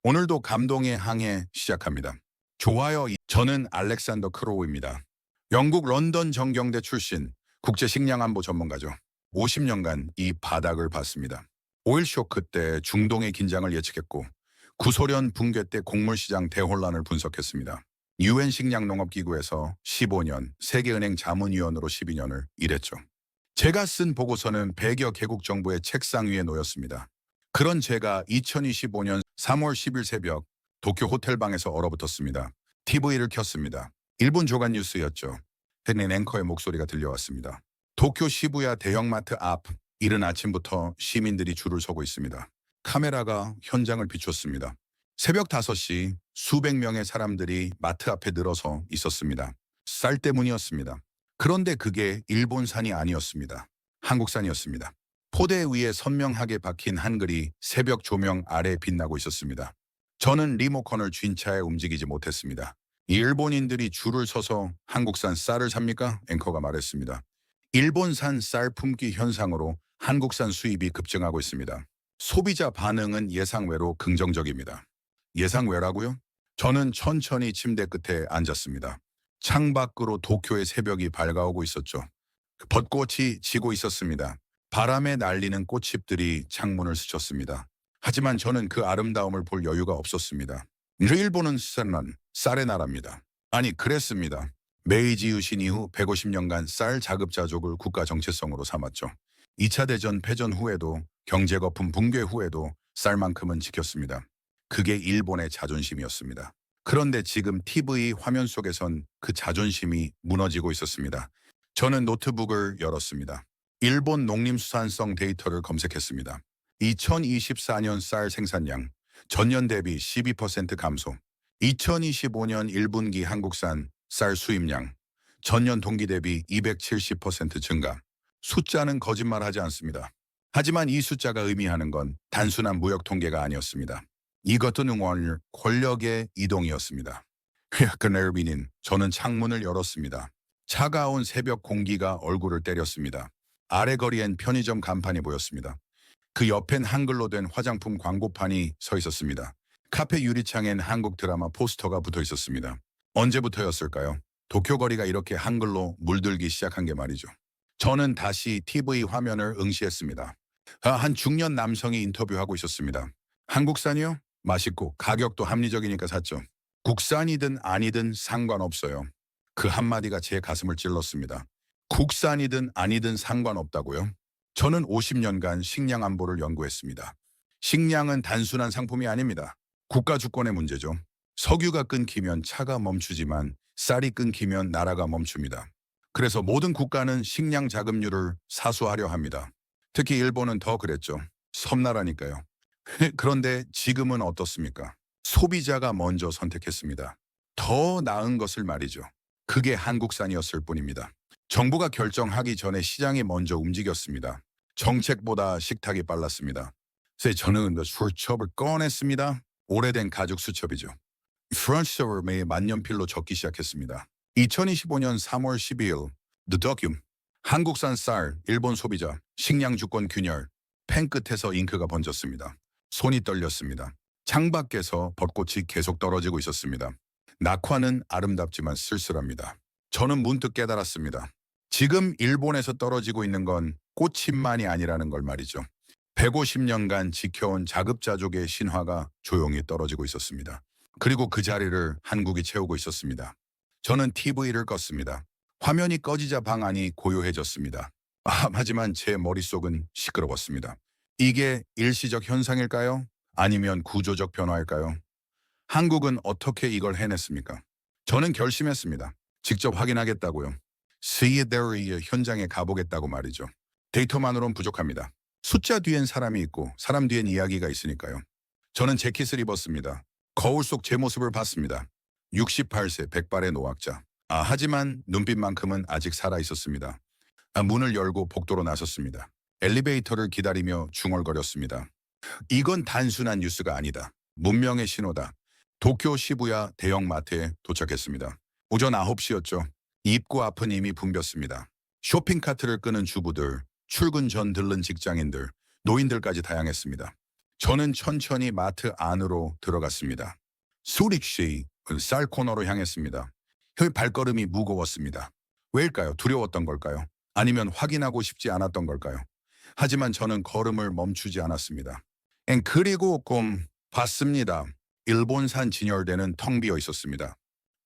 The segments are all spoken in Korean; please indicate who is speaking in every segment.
Speaker 1: 오늘도 감동의 항해 시작합니다. 좋아요. 저는 알렉산더 크로우입니다. 영국 런던 정경대 출신 국제식량안보 전문가죠. 50년간 이 바닥을 봤습니다. 오일 쇼크 때 중동의 긴장을 예측했고 구소련 붕괴 때 곡물시장 대혼란을 분석했습니다. 유엔 식량농업기구에서 15년, 세계은행 자문위원으로 12년을 일했죠. 제가 쓴 보고서는 100여 개국 정부의 책상 위에 놓였습니다. 그런 제가 2025년 3월 10일 새벽 도쿄 호텔방에서 얼어붙었습니다. TV를 켰습니다. 일본 조간 뉴스였죠. 헨린 앵커의 목소리가 들려왔습니다. 도쿄 시부야 대형마트 앞, 이른 아침부터 시민들이 줄을 서고 있습니다. 카메라가 현장을 비췄습니다. 새벽 5시 수백 명의 사람들이 마트 앞에 늘어서 있었습니다. 쌀 때문이었습니다. 그런데 그게 일본산이 아니었습니다. 한국산이었습니다. 포대 위에 선명하게 박힌 한글이 새벽 조명 아래 빛나고 있었습니다. 저는 리모컨을 쥔 차에 움직이지 못했습니다. 이 일본인들이 줄을 서서 한국산 쌀을 삽니까? 앵커가 말했습니다. 일본산 쌀 품귀 현상으로 한국산 수입이 급증하고 있습니다. 소비자 반응은 예상외로 긍정적입니다. 예상외라고요? 저는 천천히 침대 끝에 앉았습니다. 창밖으로 도쿄의 새벽이 밝아오고 있었죠. 벚꽃이 지고 있었습니다. 바람에 날리는 꽃잎들이 창문을 스쳤습니다. 하지만 저는 그 아름다움을 볼 여유가 없었습니다. 일본은 쌀의 나라입니다. 아니, 그랬습니다. 메이지 유신 이후 150년간 쌀 자급자족을 국가 정체성으로 삼았죠. 2차 대전 패전 후에도 경제 거품 붕괴 후에도 쌀만큼은 지켰습니다. 그게 일본의 자존심이었습니다. 그런데 지금 TV 화면 속에선 그 자존심이 무너지고 있었습니다. 저는 노트북을 열었습니다. 일본 농림수산성 데이터를 검색했습니다. 2024년 쌀 생산량 전년 대비 12% 감소. 2025년 1분기 한국산 쌀 수입량 전년 동기 대비 270% 증가. 숫자는 거짓말하지 않습니다. 하지만 이 숫자가 의미하는 건 단순한 무역 통계가 아니었습니다. 이것은 권력의 이동이었습니다. 그날비닌 저는 창문을 열었습니다. 차가운 새벽 공기가 얼굴을 때렸습니다. 아래 거리엔 편의점 간판이 보였습니다. 그 옆엔 한글로 된 화장품 광고판이 서 있었습니다. 카페 유리창엔 한국 드라마 포스터가 붙어 있었습니다. 언제부터였을까요? 도쿄 거리가 이렇게 한글로 물들기 시작한 게 말이죠. 저는 다시 TV 화면을 응시했습니다. 한 중년 남성이 인터뷰하고 있었습니다. 한국산이요? 맛있고 가격도 합리적이니까 샀죠. 국산이든 아니든 상관없어요. 그 한마디가 제 가슴을 찔렀습니다. 국산이든 아니든 상관없다고요? 저는 50년간 식량 안보를 연구했습니다. 식량은 단순한 상품이 아닙니다. 국가 주권의 문제죠. 석유가 끊기면 차가 멈추지만 쌀이 끊기면 나라가 멈춥니다. 그래서 모든 국가는 식량 자급률을 사수하려 합니다. 특히 일본은 더 그랬죠. 섬나라니까요. 그런데 지금은 어떻습니까? 소비자가 먼저 선택했습니다. 더 나은 것을 말이죠. 그게 한국산이었을 뿐입니다. 정부가 결정하기 전에 시장이 먼저 움직였습니다. 정책보다 식탁이 빨랐습니다. 그래서 저는 수첩을 꺼냈습니다. 오래된 가죽 수첩이죠. 프랑스어의 만년필로 적기 시작했습니다. 2025년 3월 12일 The Document 한국산 쌀, 일본 소비자, 식량 주권 균열 펜 끝에서 잉크가 번졌습니다. 손이 떨렸습니다. 창밖에서 벚꽃이 계속 떨어지고 있었습니다. 낙화는 아름답지만 쓸쓸합니다. 저는 문득 깨달았습니다. 지금 일본에서 떨어지고 있는 건 꽃잎만이 아니라는 걸 말이죠. 150년간 지켜온 자급자족의 신화가 조용히 떨어지고 있었습니다. 그리고 그 자리를 한국이 채우고 있었습니다. 저는 TV를 껐습니다. 화면이 꺼지자 방 안이 고요해졌습니다. 하지만 제 머릿속은 시끄러웠습니다. 이게 일시적 현상일까요? 아니면 구조적 변화일까요? 한국은 어떻게 이걸 해냈습니까? 저는 결심했습니다. 직접 확인하겠다고요. 스이데리의 현장에 가보겠다고 말이죠. 데이터만으론 부족합니다. 숫자 뒤엔 사람이 있고 사람 뒤엔 이야기가 있으니까요. 저는 재킷을 입었습니다. 거울 속 제 모습을 봤습니다. 68세 백발의 노학자. 하지만 눈빛만큼은 아직 살아있었습니다. 문을 열고 복도로 나섰습니다. 엘리베이터를 기다리며 중얼거렸습니다. 이건 단순한 뉴스가 아니다. 문명의 신호다. 도쿄 시부야 대형마트에 도착했습니다. 오전 9시였죠. 입구 앞은 이미 붐볐습니다. 쇼핑카트를 끄는 주부들, 출근 전 들른 직장인들, 노인들까지 다양했습니다. 저는 천천히 마트 안으로 들어갔습니다. 수릭시 쌀 코너로 향했습니다. 혈 발걸음이 무거웠습니다. 왜일까요? 두려웠던 걸까요? 아니면 확인하고 싶지 않았던 걸까요? 하지만 저는 걸음을 멈추지 않았습니다. 그리고 봤습니다. 일본산 진열대는 텅 비어 있었습니다.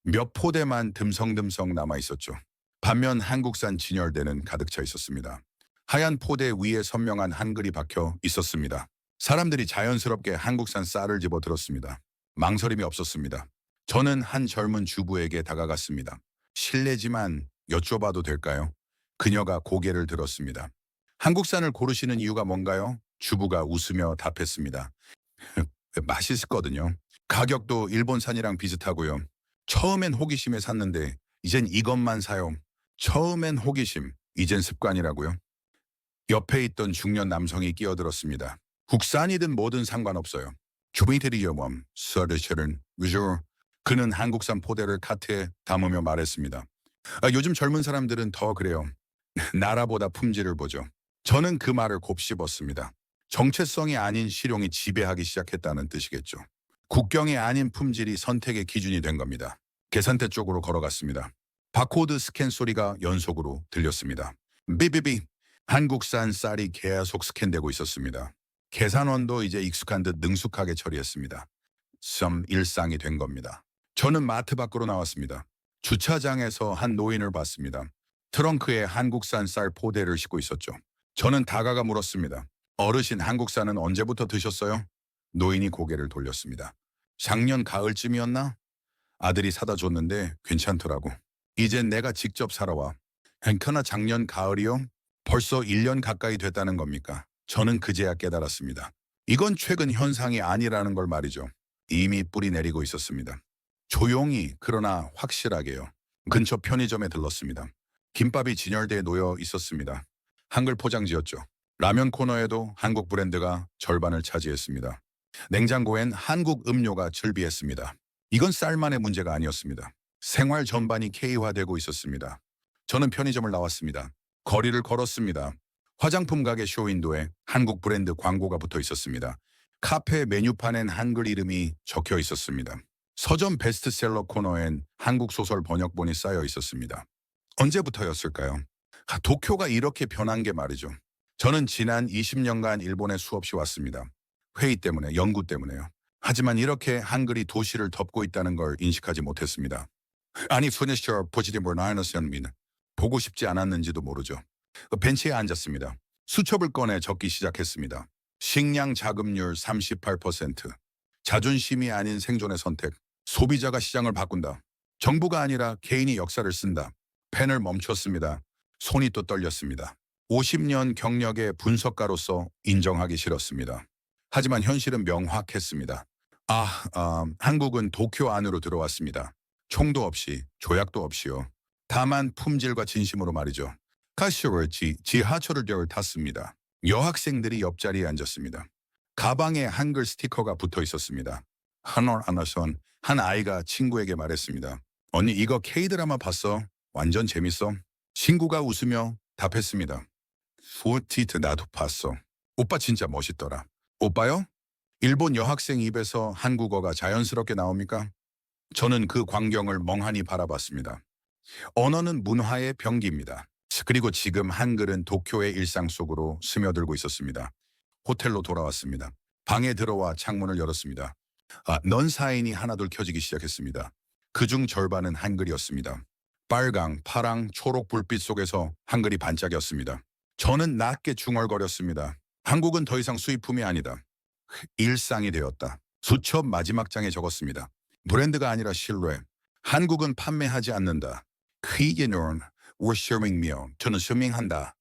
Speaker 1: 몇 포대만 듬성듬성 남아 있었죠. 반면 한국산 진열대는 가득 차 있었습니다. 하얀 포대 위에 선명한 한글이 박혀 있었습니다. 사람들이 자연스럽게 한국산 쌀을 집어들었습니다. 망설임이 없었습니다. 저는 한 젊은 주부에게 다가갔습니다. 실례지만 여쭤봐도 될까요? 그녀가 고개를 들었습니다. 한국산을 고르시는 이유가 뭔가요? 주부가 웃으며 답했습니다. 맛있거든요. 가격도 일본산이랑 비슷하고요. 처음엔 호기심에 샀는데 이젠 이것만 사요. 처음엔 호기심, 이젠 습관이라고요. 옆에 있던 중년 남성이 끼어들었습니다. 국산이든 뭐든 상관없어요. 주민들이여멈 서르셔른 위저. 그는 한국산 포대를 카트에 담으며 말했습니다. 요즘 젊은 사람들은 더 그래요. 나라보다 품질을 보죠. 저는 그 말을 곱씹었습니다. 정체성이 아닌 실용이 지배하기 시작했다는 뜻이겠죠. 국경이 아닌 품질이 선택의 기준이 된 겁니다. 계산대 쪽으로 걸어갔습니다. 바코드 스캔 소리가 연속으로 들렸습니다. 비비비. 한국산 쌀이 계속 스캔되고 있었습니다. 계산원도 이제 익숙한 듯 능숙하게 처리했습니다. 일상이 된 겁니다. 저는 마트 밖으로 나왔습니다. 주차장에서 한 노인을 봤습니다. 트렁크에 한국산 쌀 포대를 싣고 있었죠. 저는 다가가 물었습니다. 어르신, 한국산은 언제부터 드셨어요? 노인이 고개를 돌렸습니다. 작년 가을쯤이었나? 아들이 사다 줬는데 괜찮더라고. 이젠 내가 직접 사러 와. 행커나 작년 가을이요? 벌써 1년 가까이 됐다는 겁니까? 저는 그제야 깨달았습니다. 이건 최근 현상이 아니라는 걸 말이죠. 이미 뿌리 내리고 있었습니다. 조용히 그러나 확실하게요. 근처 편의점에 들렀습니다. 김밥이 진열대에 놓여 있었습니다. 한글 포장지였죠. 라면 코너에도 한국 브랜드가 절반을 차지했습니다. 냉장고엔 한국 음료가 즐비했습니다. 이건 쌀만의 문제가 아니었습니다. 생활 전반이 K화되고 있었습니다. 저는 편의점을 나왔습니다. 거리를 걸었습니다. 화장품 가게 쇼윈도에 한국 브랜드 광고가 붙어 있었습니다. 카페 메뉴판엔 한글 이름이 적혀 있었습니다. 서점 베스트셀러 코너엔 한국 소설 번역본이 쌓여 있었습니다. 언제부터였을까요? 도쿄가 이렇게 변한 게 말이죠. 저는 지난 20년간 일본에 수없이 왔습니다. 회의 때문에, 연구 때문에요. 하지만 이렇게 한글이 도시를 덮고 있다는 걸 인식하지 못했습니다. 아니, 푸니셔 포지티브 나이너스연민 보고 싶지 않았는지도 모르죠. 벤치에 앉았습니다. 수첩을 꺼내 적기 시작했습니다. 식량 자급률 38%. 자존심이 아닌 생존의 선택. 소비자가 시장을 바꾼다. 정부가 아니라 개인이 역사를 쓴다. 펜을 멈췄습니다. 손이 또 떨렸습니다. 50년 경력의 분석가로서 인정하기 싫었습니다. 하지만 현실은 명확했습니다. 한국은 도쿄 안으로 들어왔습니다. 총도 없이, 조약도 없이요. 다만 품질과 진심으로 말이죠. 카시오르지 지하철을 탔습니다. 여학생들이 옆자리에 앉았습니다. 가방에 한글 스티커가 붙어 있었습니다. 한 아이가 친구에게 말했습니다. 언니, 이거 K드라마 봤어? 완전 재밌어. 친구가 웃으며 답했습니다. 포티트 나도 봤어. 오빠 진짜 멋있더라. 오빠요? 일본 여학생 입에서 한국어가 자연스럽게 나옵니까? 저는 그 광경을 멍하니 바라봤습니다. 언어는 문화의 병기입니다. 그리고 지금 한글은 도쿄의 일상 속으로 스며들고 있었습니다. 호텔로 돌아왔습니다. 방에 들어와 창문을 열었습니다. 넌 사인이 하나둘 켜지기 시작했습니다. 그중 절반은 한글이었습니다. 빨강, 파랑, 초록 불빛 속에서 한글이 반짝였습니다. 저는 낮게 중얼거렸습니다. 한국은 더 이상 수입품이 아니다. 일상이 되었다. 수첩 마지막 장에 적었습니다. 브랜드가 아니라 신뢰. 한국은 판매하지 않는다. 퀴게노는 워셔밍며 저는 쇼밍한다.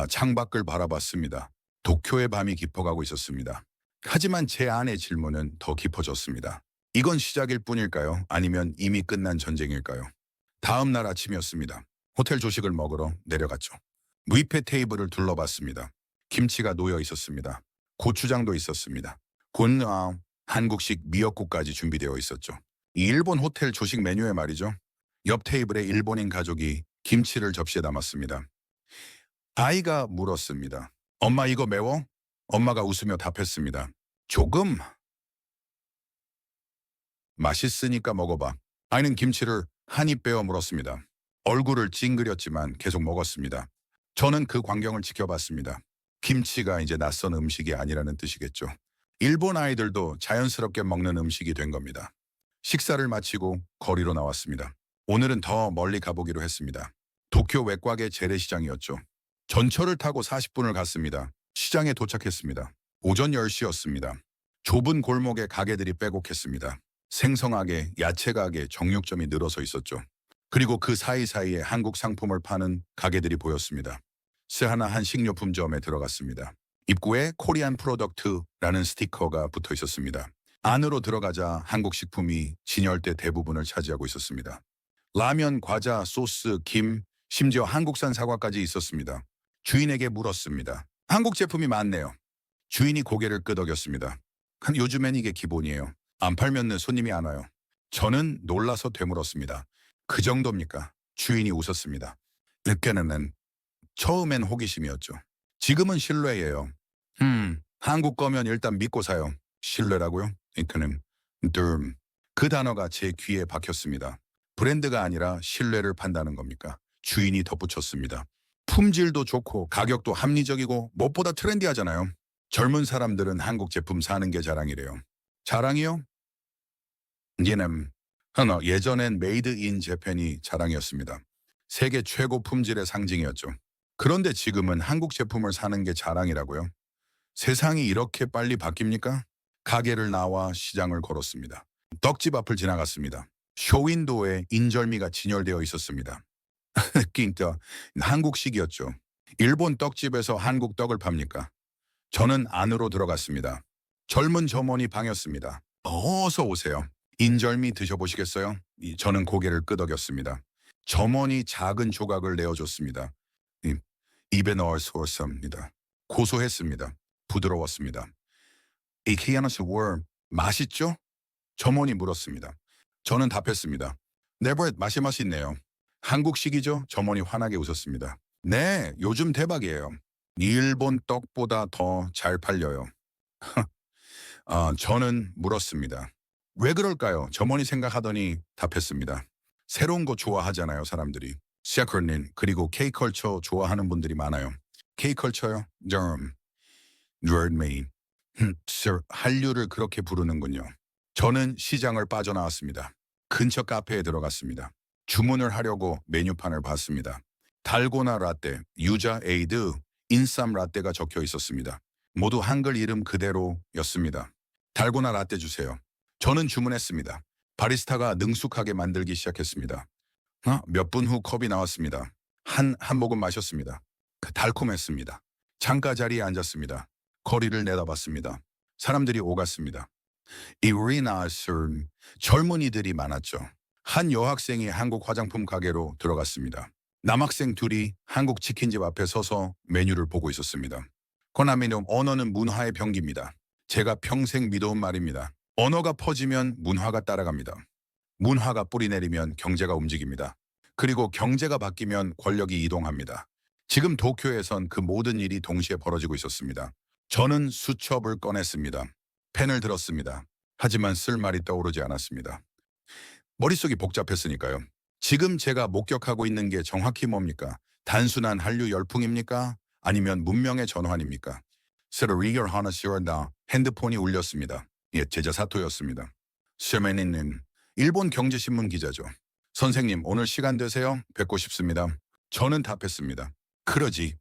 Speaker 1: 창밖을 바라봤습니다. 도쿄의 밤이 깊어가고 있었습니다. 하지만 제 안의 질문은 더 깊어졌습니다. 이건 시작일 뿐일까요? 아니면 이미 끝난 전쟁일까요? 다음 날 아침이었습니다. 호텔 조식을 먹으러 내려갔죠. 뷔페 테이블을 둘러봤습니다. 김치가 놓여 있었습니다. 고추장도 있었습니다. 한국식 미역국까지 준비되어 있었죠. 이 일본 호텔 조식 메뉴에 말이죠. 옆 테이블에 일본인 가족이 김치를 접시에 담았습니다. 아이가 물었습니다. 엄마, 이거 매워? 엄마가 웃으며 답했습니다. 조금 맛있으니까 먹어봐. 아이는 김치를 한 입 베어 물었습니다. 얼굴을 찡그렸지만 계속 먹었습니다. 저는 그 광경을 지켜봤습니다. 김치가 이제 낯선 음식이 아니라는 뜻이겠죠. 일본 아이들도 자연스럽게 먹는 음식이 된 겁니다. 식사를 마치고 거리로 나왔습니다. 오늘은 더 멀리 가보기로 했습니다. 도쿄 외곽의 재래시장이었죠. 전철을 타고 40분을 갔습니다. 시장에 도착했습니다. 오전 10시였습니다. 좁은 골목에 가게들이 빼곡했습니다. 생성하게 야채 가게, 정육점이 늘어서 있었죠. 그리고 그 사이사이에 한국 상품을 파는 가게들이 보였습니다. 스하나 한 식료품점에 들어갔습니다. 입구에 코리안 프로덕트라는 스티커가 붙어 있었습니다. 안으로 들어가자 한국 식품이 진열대 대부분을 차지하고 있었습니다. 라면, 과자, 소스, 김, 심지어 한국산 사과까지 있었습니다. 주인에게 물었습니다. 한국 제품이 많네요. 주인이 고개를 끄덕였습니다. 요즘엔 이게 기본이에요. 안 팔면 손님이 안 와요. 저는 놀라서 되물었습니다. 그 정도입니까? 주인이 웃었습니다. 늦게는 처음엔 호기심이었죠. 지금은 신뢰예요. 한국 거면 일단 믿고 사요. 신뢰라고요? 이크는 그 단어가 제 귀에 박혔습니다. 브랜드가 아니라 신뢰를 판다는 겁니까? 주인이 덧붙였습니다. 품질도 좋고 가격도 합리적이고 무엇보다 트렌디하잖아요. 젊은 사람들은 한국 제품 사는 게 자랑이래요. 자랑이요? 얘는 예전엔 메이드 인 재팬이 자랑이었습니다. 세계 최고 품질의 상징이었죠. 그런데 지금은 한국 제품을 사는 게 자랑이라고요? 세상이 이렇게 빨리 바뀝니까? 가게를 나와 시장을 걸었습니다. 떡집 앞을 지나갔습니다. 쇼윈도에 인절미가 진열되어 있었습니다. 낀떠 한국식이었죠. 일본 떡집에서 한국 떡을 팝니까? 저는 안으로 들어갔습니다. 젊은 점원이 방이었습니다. 어서 오세요. 인절미 드셔보시겠어요? 저는 고개를 끄덕였습니다. 점원이 작은 조각을 내어줬습니다. 입에 넣을 수 없습니다. 고소했습니다. 부드러웠습니다. 이 키아나스 월 맛있죠? 점원이 물었습니다. 저는 답했습니다. 네버 맛이 맛있네요. 한국식이죠? 점원이 환하게 웃었습니다. 네, 요즘 대박이에요. 일본 떡보다 더 잘 팔려요. 저는 물었습니다. 왜 그럴까요? 점원이 생각하더니 답했습니다. 새로운 거 좋아하잖아요, 사람들이. 시아커님, 그리고 K컬처 좋아하는 분들이 많아요. K컬처요? Nerd메인. 한류를 그렇게 부르는군요. 저는 시장을 빠져나왔습니다. 근처 카페에 들어갔습니다. 주문을 하려고 메뉴판을 봤습니다. 달고나 라떼, 유자 에이드, 인삼 라떼가 적혀 있었습니다. 모두 한글 이름 그대로였습니다. 달고나 라떼 주세요. 저는 주문했습니다. 바리스타가 능숙하게 만들기 시작했습니다. 몇 분 후 컵이 나왔습니다. 한 모금 마셨습니다. 달콤했습니다. 창가 자리에 앉았습니다. 거리를 내다봤습니다. 사람들이 오갔습니다. 이리나스는 젊은이들이 많았죠. 한 여학생이 한국 화장품 가게로 들어갔습니다. 남학생 둘이 한국 치킨집 앞에 서서 메뉴를 보고 있었습니다. 코나미는 언어는 문화의 병기입니다. 제가 평생 믿어온 말입니다. 언어가 퍼지면 문화가 따라갑니다. 문화가 뿌리내리면 경제가 움직입니다. 그리고 경제가 바뀌면 권력이 이동합니다. 지금 도쿄에선 그 모든 일이 동시에 벌어지고 있었습니다. 저는 수첩을 꺼냈습니다. 펜을 들었습니다. 하지만 쓸 말이 떠오르지 않았습니다. 머릿속이 복잡했으니까요. 지금 제가 목격하고 있는 게 정확히 뭡니까? 단순한 한류 열풍입니까? 아니면 문명의 전환입니까? 스르리얼 하나 시원다 핸드폰이 울렸습니다. 제자 사토였습니다. 셔메니님, 일본 경제신문 기자죠. 선생님, 오늘 시간 되세요? 뵙고 싶습니다. 저는 답했습니다. 그러지.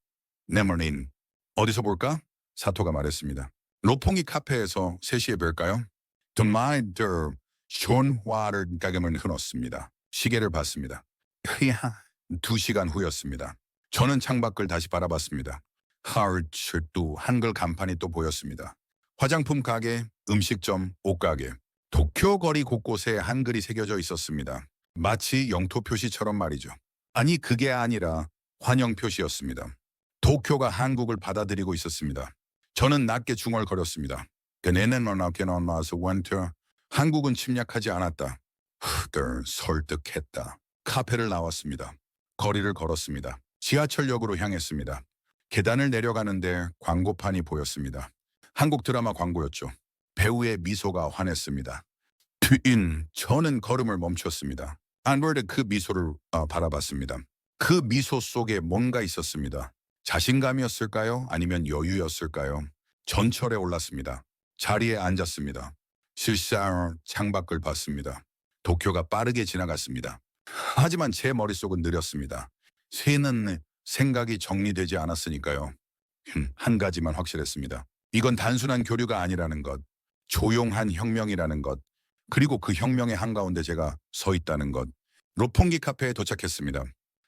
Speaker 1: 네머닌. 어디서 볼까? 사토가 말했습니다. 로퐁이 카페에서 3시에 뵐까요? 드마이더 쇼화를 가금을 흔었습니다. 시계를 봤습니다. 2시간 후였습니다. 저는 창밖을 다시 바라봤습니다. 하르츠도 한글 간판이 또 보였습니다. 화장품 가게, 음식점, 옷가게. 도쿄 거리 곳곳에 한글이 새겨져 있었습니다. 마치 영토 표시처럼 말이죠. 아니 그게 아니라 환영 표시였습니다. 도쿄가 한국을 받아들이고 있었습니다. 저는 낮게 중얼거렸습니다. 그네는 나서 원터 한국은 침략하지 않았다. 설득했다. 카페를 나왔습니다. 거리를 걸었습니다. 지하철역으로 향했습니다. 계단을 내려가는데 광고판이 보였습니다. 한국 드라마 광고였죠. 배우의 미소가 환했습니다. 저는 걸음을 멈췄습니다. 안월드 그 미소를 바라봤습니다. 그 미소 속에 뭔가 있었습니다. 자신감이었을까요? 아니면 여유였을까요? 전철에 올랐습니다. 자리에 앉았습니다. 실상 창밖을 봤습니다. 도쿄가 빠르게 지나갔습니다. 하지만 제 머릿속은 느렸습니다. 새는 생각이 정리되지 않았으니까요. 한 가지만 확실했습니다. 이건 단순한 교류가 아니라는 것, 조용한 혁명이라는 것, 그리고 그 혁명의 한가운데 제가 서 있다는 것. 로pongi 카페에 도착했습니다.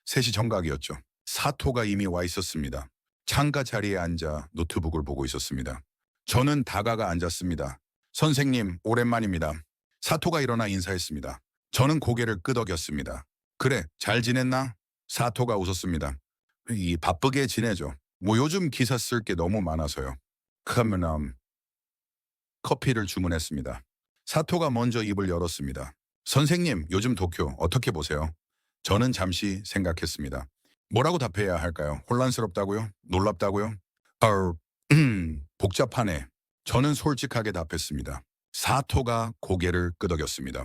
Speaker 1: 3시 정각이었죠. 사토가 이미 와 있었습니다. 창가 자리에 앉아 노트북을 보고 있었습니다. 저는 다가가 앉았습니다. 선생님, 오랜만입니다. 사토가 일어나 인사했습니다. 저는 고개를 끄덕였습니다. 그래, 잘 지냈나? 사토가 웃었습니다. 바쁘게 지내죠. 뭐 요즘 기사 쓸 게 너무 많아서요. 그러면 커피를 주문했습니다. 사토가 먼저 입을 열었습니다. 선생님, 요즘 도쿄 어떻게 보세요? 저는 잠시 생각했습니다. 뭐라고 답해야 할까요? 혼란스럽다고요? 놀랍다고요? 복잡하네. 저는 솔직하게 답했습니다. 사토가 고개를 끄덕였습니다.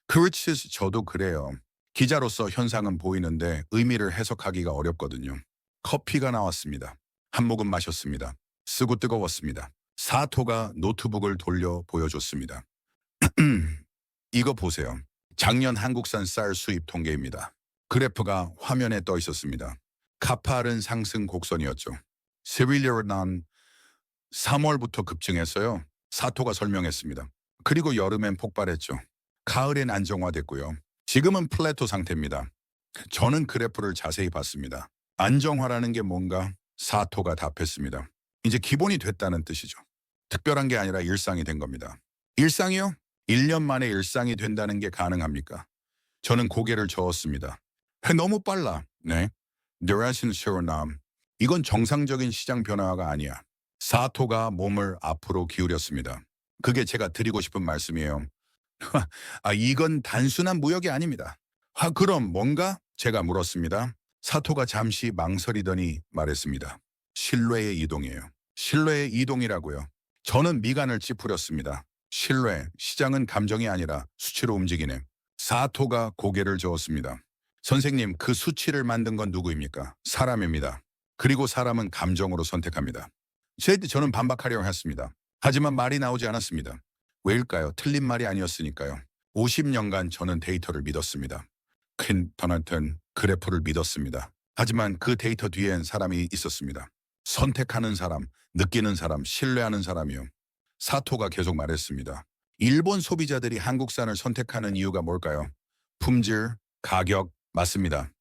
Speaker 1: 그렇지, 저도 그래요. 기자로서 현상은 보이는데 의미를 해석하기가 어렵거든요. 커피가 나왔습니다. 한 모금 마셨습니다. 쓰고 뜨거웠습니다. 사토가 노트북을 돌려 보여줬습니다. 이거 보세요. 작년 한국산 쌀 수입 통계입니다. 그래프가 화면에 떠 있었습니다. 가파른 상승 곡선이었죠. 세빌리아는 3월부터 급증했어요. 사토가 설명했습니다. 그리고 여름엔 폭발했죠. 가을엔 안정화됐고요. 지금은 플래토 상태입니다. 저는 그래프를 자세히 봤습니다. 안정화라는 게 뭔가? 사토가 답했습니다. 이제 기본이 됐다는 뜻이죠. 특별한 게 아니라 일상이 된 겁니다. 일상이요? 1년 만에 일상이 된다는 게 가능합니까? 저는 고개를 저었습니다. 너무 빨라. 네. 드라신 셔남. 이건 정상적인 시장 변화가 아니야. 사토가 몸을 앞으로 기울였습니다. 그게 제가 드리고 싶은 말씀이에요. 이건 단순한 무역이 아닙니다. 그럼 뭔가? 제가 물었습니다. 사토가 잠시 망설이더니 말했습니다. 신뢰의 이동이에요. 신뢰의 이동이라고요. 저는 미간을 찌푸렸습니다. 신뢰, 시장은 감정이 아니라 수치로 움직이네. 사토가 고개를 저었습니다. 선생님, 그 수치를 만든 건 누구입니까? 사람입니다. 그리고 사람은 감정으로 선택합니다. 저는 반박하려고 했습니다. 하지만 말이 나오지 않았습니다. 왜일까요? 틀린 말이 아니었으니까요. 50년간 저는 데이터를 믿었습니다. 퀸터널턴 그래프를 믿었습니다. 하지만 그 데이터 뒤엔 사람이 있었습니다. 선택하는 사람, 느끼는 사람, 신뢰하는 사람이요. 사토가 계속 말했습니다. 일본 소비자들이 한국산을 선택하는 이유가 뭘까요? 품질, 가격, 맞습니다.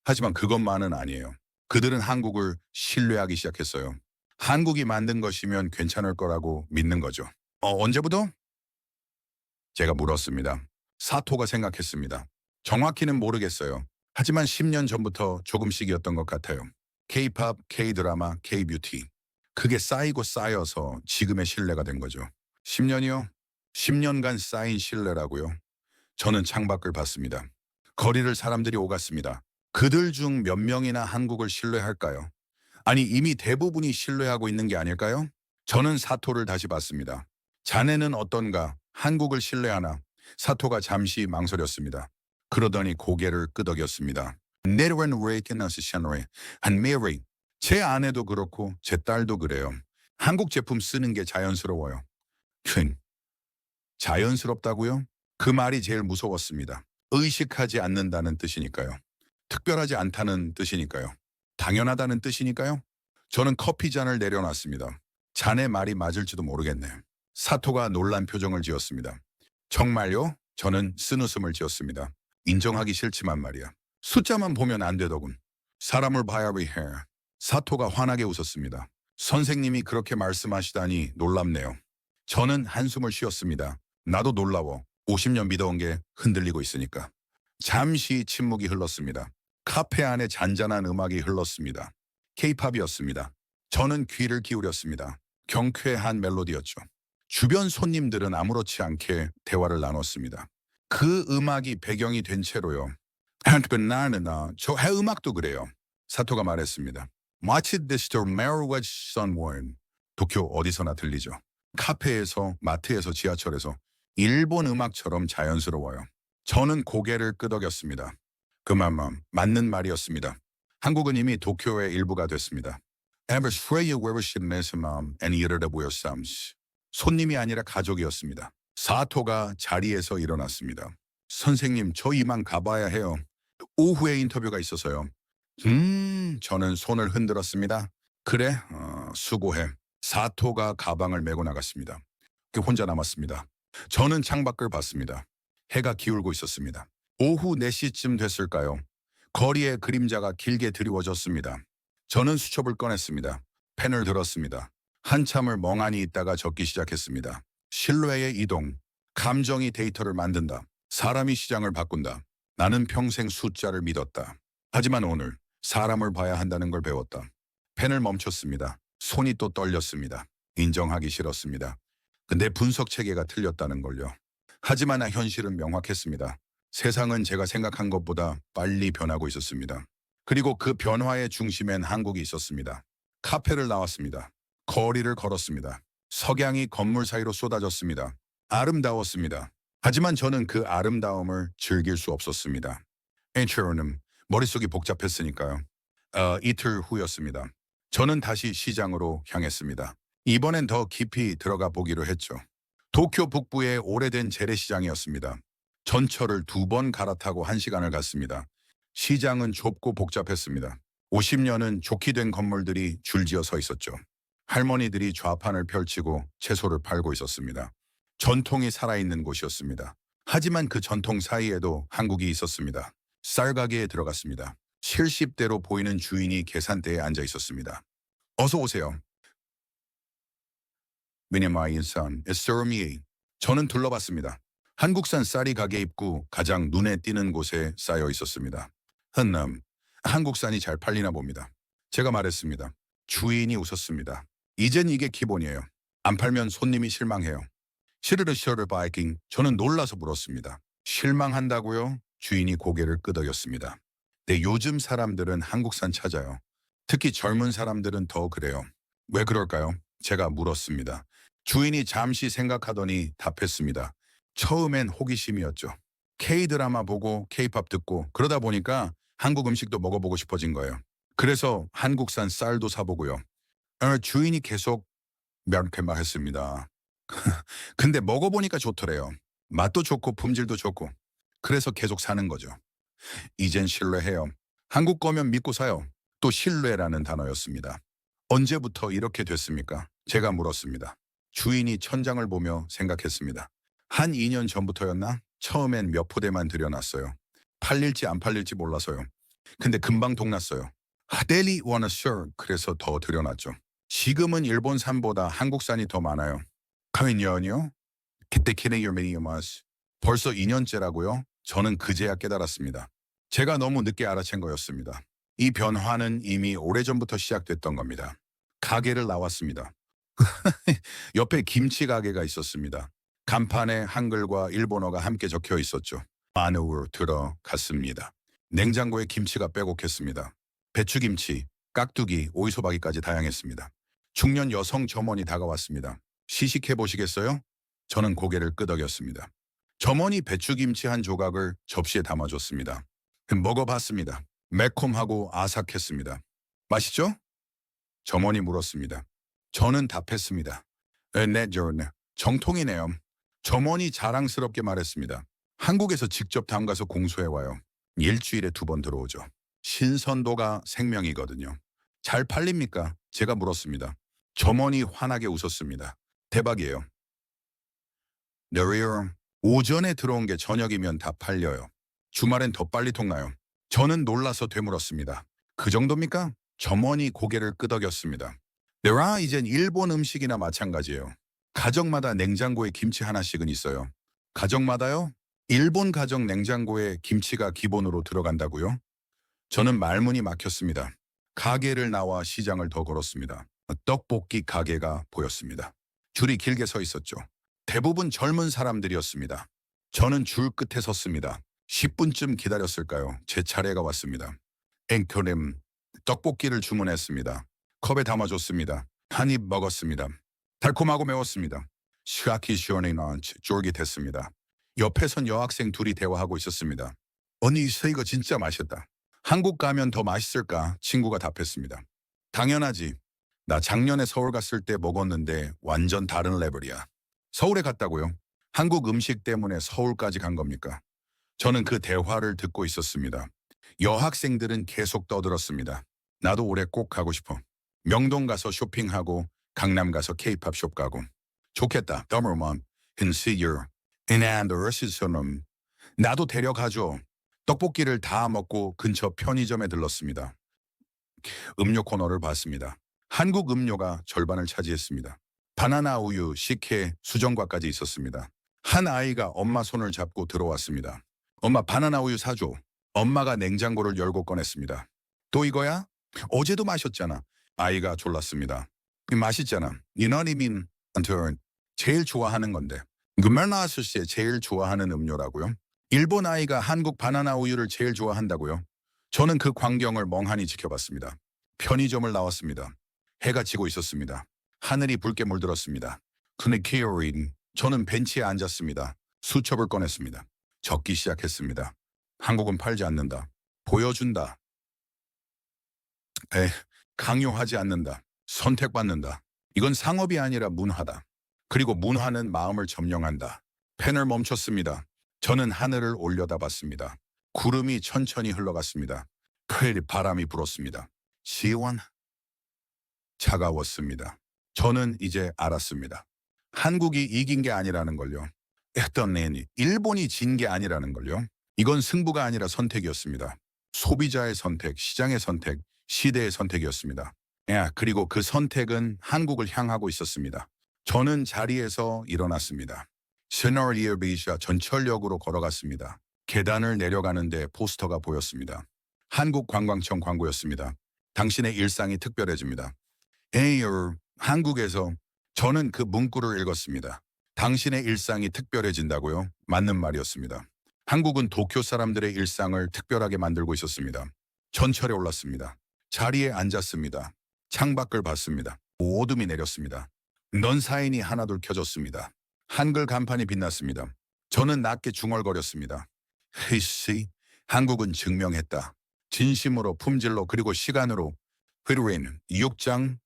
Speaker 1: 하지만 그것만은 아니에요. 그들은 한국을 신뢰하기 시작했어요. 한국이 만든 것이면 괜찮을 거라고 믿는 거죠. 언제부터? 제가 물었습니다. 사토가 생각했습니다. 정확히는 모르겠어요. 하지만 10년 전부터 조금씩이었던 것 같아요. K-팝, K-드라마, K-뷰티. 그게 쌓이고 쌓여서 지금의 신뢰가 된 거죠. 10년이요? 10년간 쌓인 신뢰라고요. 저는 창밖을 봤습니다. 거리를 사람들이 오갔습니다. 그들 중 몇 명이나 한국을 신뢰할까요? 아니, 이미 대부분이 신뢰하고 있는 게 아닐까요? 저는 사토를 다시 봤습니다. 자네는 어떤가? 한국을 신뢰하나? 사토가 잠시 망설였습니다. 그러더니 고개를 끄덕였습니다. 내려는 레이트너스셔너에 한 메리. 제 아내도 그렇고 제 딸도 그래요. 한국 제품 쓰는 게 자연스러워요. 자연스럽다고요? 그 말이 제일 무서웠습니다. 의식하지 않는다는 뜻이니까요. 특별하지 않다는 뜻이니까요. 당연하다는 뜻이니까요. 저는 커피잔을 내려놨습니다. 자네 말이 맞을지도 모르겠네요. 사토가 놀란 표정을 지었습니다. 정말요? 저는 쓴웃음을 지었습니다. 인정하기 싫지만 말이야. 숫자만 보면 안 되더군. 사람을 봐야 해. 사토가 환하게 웃었습니다. 선생님이 그렇게 말씀하시다니 놀랍네요. 저는 한숨을 쉬었습니다. 나도 놀라워. 50년 믿어온 게 흔들리고 있으니까. 잠시 침묵이 흘렀습니다. 카페 안에 잔잔한 음악이 흘렀습니다. K-팝이었습니다. 저는 귀를 기울였습니다. 경쾌한 멜로디였죠. 주변 손님들은 아무렇지 않게 대화를 나눴습니다. 그 음악이 배경이 된 채로요. 저 해음악도 그래요. 사토가 말했습니다. 마치 디지털 메로웨지 선원. 도쿄 어디서나 들리죠. 카페에서, 마트에서, 지하철에서 일본 음악처럼 자연스러워요. 저는 고개를 끄덕였습니다. 그만 맞는 말이었습니다. 한국은 이미 도쿄의 일부가 됐습니다. Ever stray where she miss mom and 이르다 보였삼스. 손님이 아니라 가족이었습니다. 사토가 자리에서 일어났습니다. 선생님, 저 이만 가봐야 해요. 오후에 인터뷰가 있어서요. 저는 손을 흔들었습니다. 그래, 수고해. 사토가 가방을 메고 나갔습니다. 혼자 남았습니다. 저는 창밖을 봤습니다. 해가 기울고 있었습니다. 오후 4시쯤 됐을까요? 거리에 그림자가 길게 드리워졌습니다. 저는 수첩을 꺼냈습니다. 펜을 들었습니다. 한참을 멍하니 있다가 적기 시작했습니다. 신뢰의 이동, 감정이 데이터를 만든다. 사람이 시장을 바꾼다. 나는 평생 숫자를 믿었다. 하지만 오늘 사람을 봐야 한다는 걸 배웠다. 펜을 멈췄습니다. 손이 또 떨렸습니다. 인정하기 싫었습니다. 근데 분석 체계가 틀렸다는 걸요. 하지만 현실은 명확했습니다. 세상은 제가 생각한 것보다 빨리 변하고 있었습니다. 그리고 그 변화의 중심엔 한국이 있었습니다. 카페를 나왔습니다. 거리를 걸었습니다. 석양이 건물 사이로 쏟아졌습니다. 아름다웠습니다. 하지만 저는 그 아름다움을 즐길 수 없었습니다. 엔처는 머릿속이 복잡했으니까요. 이틀 후였습니다. 저는 다시 시장으로 향했습니다. 이번엔 더 깊이 들어가 보기로 했죠. 도쿄 북부의 오래된 재래시장이었습니다. 전철을 2번 갈아타고 1시간을 갔습니다. 시장은 좁고 복잡했습니다. 50년은 좋게 된 건물들이 줄지어 서 있었죠. 할머니들이 좌판을 펼치고 채소를 팔고 있었습니다. 전통이 살아있는 곳이었습니다. 하지만 그 전통 사이에도 한국이 있었습니다. 쌀가게에 들어갔습니다. 70대로 보이는 주인이 계산대에 앉아 있었습니다. 어서 오세요. 미니마이 인산, 에스터미. 저는 둘러봤습니다. 한국산 쌀이 가게 입구 가장 눈에 띄는 곳에 쌓여 있었습니다. 한국산이 잘 팔리나 봅니다. 제가 말했습니다. 주인이 웃었습니다. 이젠 이게 기본이에요. 안 팔면 손님이 실망해요. 시르르 바이킹. 저는 놀라서 물었습니다. 실망한다고요? 주인이 고개를 끄덕였습니다. 네, 요즘 사람들은 한국산 찾아요. 특히 젊은 사람들은 더 그래요. 왜 그럴까요? 제가 물었습니다. 주인이 잠시 생각하더니 답했습니다. 처음엔 호기심이었죠. K-드라마 보고 K-팝 듣고 그러다 보니까 한국 음식도 먹어보고 싶어진 거예요. 그래서 한국산 쌀도 사보고요. 주인이 계속 명쾌만 했습니다. 근데 먹어보니까 좋더래요. 맛도 좋고 품질도 좋고. 그래서 계속 사는 거죠. 이젠 신뢰해요. 한국 거면 믿고 사요. 또 신뢰라는 단어였습니다. 언제부터 이렇게 됐습니까? 제가 물었습니다. 주인이 천장을 보며 생각했습니다. 한 2년 전부터였나? 처음엔 몇 포대만 들여놨어요. 팔릴지 안 팔릴지 몰라서요. 근데 금방 동났어요. 데리 원어셔. 그래서 더 들여놨죠. 지금은 일본산보다 한국산이 더 많아요. 카미년이요? 그때 키네요메니요마스. 벌써 2년째라고요? 저는 그제야 깨달았습니다. 제가 너무 늦게 알아챈 거였습니다. 이 변화는 이미 오래전부터 시작됐던 겁니다. 가게를 나왔습니다. 옆에 김치 가게가 있었습니다. 간판에 한글과 일본어가 함께 적혀 있었죠. 안으로 들어갔습니다. 냉장고에 김치가 빼곡했습니다. 배추김치, 깍두기, 오이소박이까지 다양했습니다. 중년 여성 점원이 다가왔습니다. 시식해 보시겠어요? 저는 고개를 끄덕였습니다. 점원이 배추김치 한 조각을 접시에 담아줬습니다. 먹어봤습니다. 매콤하고 아삭했습니다. 맛있죠? 점원이 물었습니다. 저는 답했습니다. 네, 정통이네요. 점원이 자랑스럽게 말했습니다. 한국에서 직접 담가서 공수해와요. 일주일에 2번 들어오죠. 신선도가 생명이거든요. 잘 팔립니까? 제가 물었습니다. 점원이 환하게 웃었습니다. 대박이에요. 내리요. 오전에 들어온 게 저녁이면 다 팔려요. 주말엔 더 빨리 통나요. 저는 놀라서 되물었습니다. 그 정도입니까? 점원이 고개를 끄덕였습니다. 네라 이젠 일본 음식이나 마찬가지예요. 가정마다 냉장고에 김치 하나씩은 있어요. 가정마다요? 일본 가정 냉장고에 김치가 기본으로 들어간다고요? 저는 말문이 막혔습니다. 가게를 나와 시장을 더 걸었습니다. 떡볶이 가게가 보였습니다. 줄이 길게 서 있었죠. 대부분 젊은 사람들이었습니다. 저는 줄 끝에 섰습니다. 10분쯤 기다렸을까요? 제 차례가 왔습니다. 앵커님, 떡볶이를 주문했습니다. 컵에 담아줬습니다. 한 입 먹었습니다. 달콤하고 매웠습니다. 시아키 시원히 넌치 쫄깃했습니다. 옆에선 여학생 둘이 대화하고 있었습니다. 언니 이거 진짜 맛있다. 한국 가면 더 맛있을까? 친구가 답했습니다. 당연하지. 나 작년에 서울 갔을 때 먹었는데 완전 다른 레벨이야. 서울에 갔다고요? 한국 음식 때문에 서울까지 간 겁니까? 저는 그 대화를 듣고 있었습니다. 여학생들은 계속 떠들었습니다. 나도 올해 꼭 가고 싶어. 명동 가서 쇼핑하고 강남 가서 케이팝 숍 가고. 좋겠다. 더머먼 인시어 인앤더시처럼 나도 데려가줘. 떡볶이를 다 먹고 근처 편의점에 들렀습니다. 음료 코너를 봤습니다. 한국 음료가 절반을 차지했습니다. 바나나 우유, 식혜, 수정과까지 있었습니다. 한 아이가 엄마 손을 잡고 들어왔습니다. 엄마 바나나 우유 사줘. 엄마가 냉장고를 열고 꺼냈습니다. 또 이거야? 어제도 마셨잖아. 아이가 졸랐습니다. 맛있잖아. 이너님인 제일 좋아하는 건데. 그멜나스 씨 제일 좋아하는 음료라고요? 일본 아이가 한국 바나나 우유를 제일 좋아한다고요? 저는 그 광경을 멍하니 지켜봤습니다. 편의점을 나왔습니다. 해가 지고 있었습니다. 하늘이 붉게 물들었습니다. 근데 키어린 저는 벤치에 앉았습니다. 수첩을 꺼냈습니다. 적기 시작했습니다. 한국은 팔지 않는다. 보여준다. 강요하지 않는다. 선택받는다. 이건 상업이 아니라 문화다. 그리고 문화는 마음을 점령한다. 펜을 멈췄습니다. 저는 하늘을 올려다봤습니다. 구름이 천천히 흘러갔습니다. 바람이 불었습니다. 시원. 차가웠습니다. 저는 이제 알았습니다. 한국이 이긴 게 아니라는 걸요. 했던 내니 일본이 진 게 아니라는 걸요. 이건 승부가 아니라 선택이었습니다. 소비자의 선택, 시장의 선택, 시대의 선택이었습니다. 그리고 그 선택은 한국을 향하고 있었습니다. 저는 자리에서 일어났습니다. 시너리어비샤 전철역으로 걸어갔습니다. 계단을 내려가는데 포스터가 보였습니다. 한국관광청 광고였습니다. 당신의 일상이 특별해집니다. 한국에서 저는 그 문구를 읽었습니다. 당신의 일상이 특별해진다고요? 맞는 말이었습니다. 한국은 도쿄 사람들의 일상을 특별하게 만들고 있었습니다. 전철에 올랐습니다. 자리에 앉았습니다. 창밖을 봤습니다. 어둠이 내렸습니다. 넌 사인이 하나둘 켜졌습니다. 한글 간판이 빛났습니다. 저는 낮게 중얼거렸습니다. 헤이씨, 한국은 증명했다. 진심으로, 품질로, 그리고 시간으로. 흐르인 6장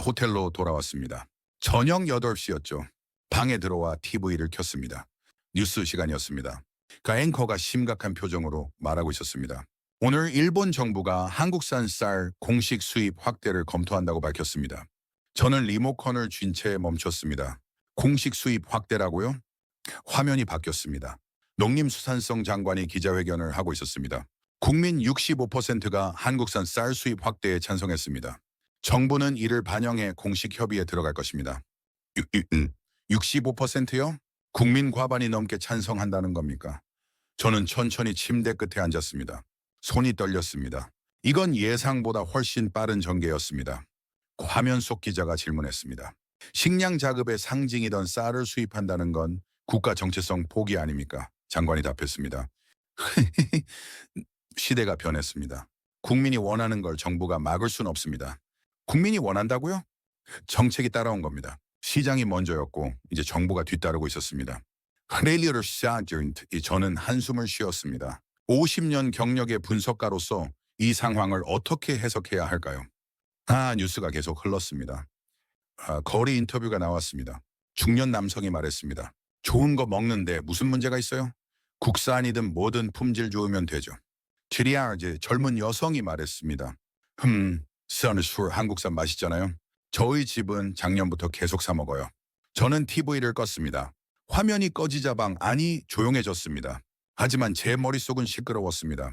Speaker 1: 호텔로 돌아왔습니다. 저녁 8시였죠. 방에 들어와 TV를 켰습니다. 뉴스 시간이었습니다. 그 앵커가 심각한 표정으로 말하고 있었습니다. 오늘 일본 정부가 한국산 쌀 공식 수입 확대를 검토한다고 밝혔습니다. 저는 리모컨을 쥔 채 멈췄습니다. 공식 수입 확대라고요? 화면이 바뀌었습니다. 농림수산성 장관이 기자회견을 하고 있었습니다. 국민 65%가 한국산 쌀 수입 확대에 찬성했습니다. 정부는 이를 반영해 공식 협의에 들어갈 것입니다. 65%요? 국민 과반이 넘게 찬성한다는 겁니까? 저는 천천히 침대 끝에 앉았습니다. 손이 떨렸습니다. 이건 예상보다 훨씬 빠른 전개였습니다. 화면 속 기자가 질문했습니다. 식량 자급의 상징이던 쌀을 수입한다는 건 국가 정체성 포기 아닙니까? 장관이 답했습니다. 시대가 변했습니다. 국민이 원하는 걸 정부가 막을 수는 없습니다. 국민이 원한다고요? 정책이 따라온 겁니다. 시장이 먼저였고 이제 정부가 뒤따르고 있었습니다. 저는 한숨을 쉬었습니다. 50년 경력의 분석가로서 이 상황을 어떻게 해석해야 할까요? 뉴스가 계속 흘렀습니다. 거리 인터뷰가 나왔습니다. 중년 남성이 말했습니다. 좋은 거 먹는데 무슨 문제가 있어요? 국산이든 뭐든 품질 좋으면 되죠. 이제 젊은 여성이 말했습니다. 술 한국산 맛있잖아요. 저희 집은 작년부터 계속 사 먹어요. 저는 TV를 껐습니다. 화면이 꺼지자방 조용해졌습니다. 하지만 제 머릿속은 시끄러웠습니다.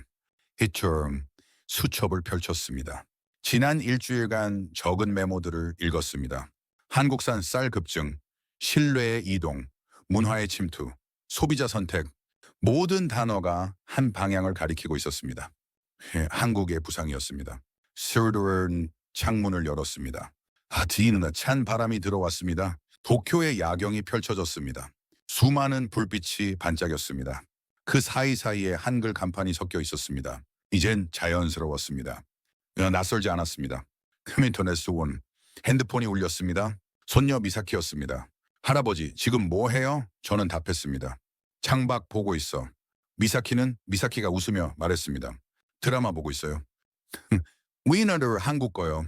Speaker 1: 이처럼 수첩을 펼쳤습니다. 지난 일주일간 적은 메모들을 읽었습니다. 한국산 쌀 급증, 신뢰의 이동, 문화의 침투, 소비자 선택, 모든 단어가 한 방향을 가리키고 있었습니다. 한국의 부상이었습니다. 스르르는 창문을 열었습니다. 뒤는 찬 바람이 들어왔습니다. 도쿄의 야경이 펼쳐졌습니다. 수많은 불빛이 반짝였습니다. 그 사이사이에 한글 간판이 섞여 있었습니다. 이젠 자연스러웠습니다. 낯설지 않았습니다. 인터넷 온 핸드폰이 울렸습니다. 손녀 미사키였습니다. 할아버지, 지금 뭐 해요? 저는 답했습니다. 창밖 보고 있어. 미사키가 웃으며 말했습니다. 드라마 보고 있어요. 위너들 한국 거요.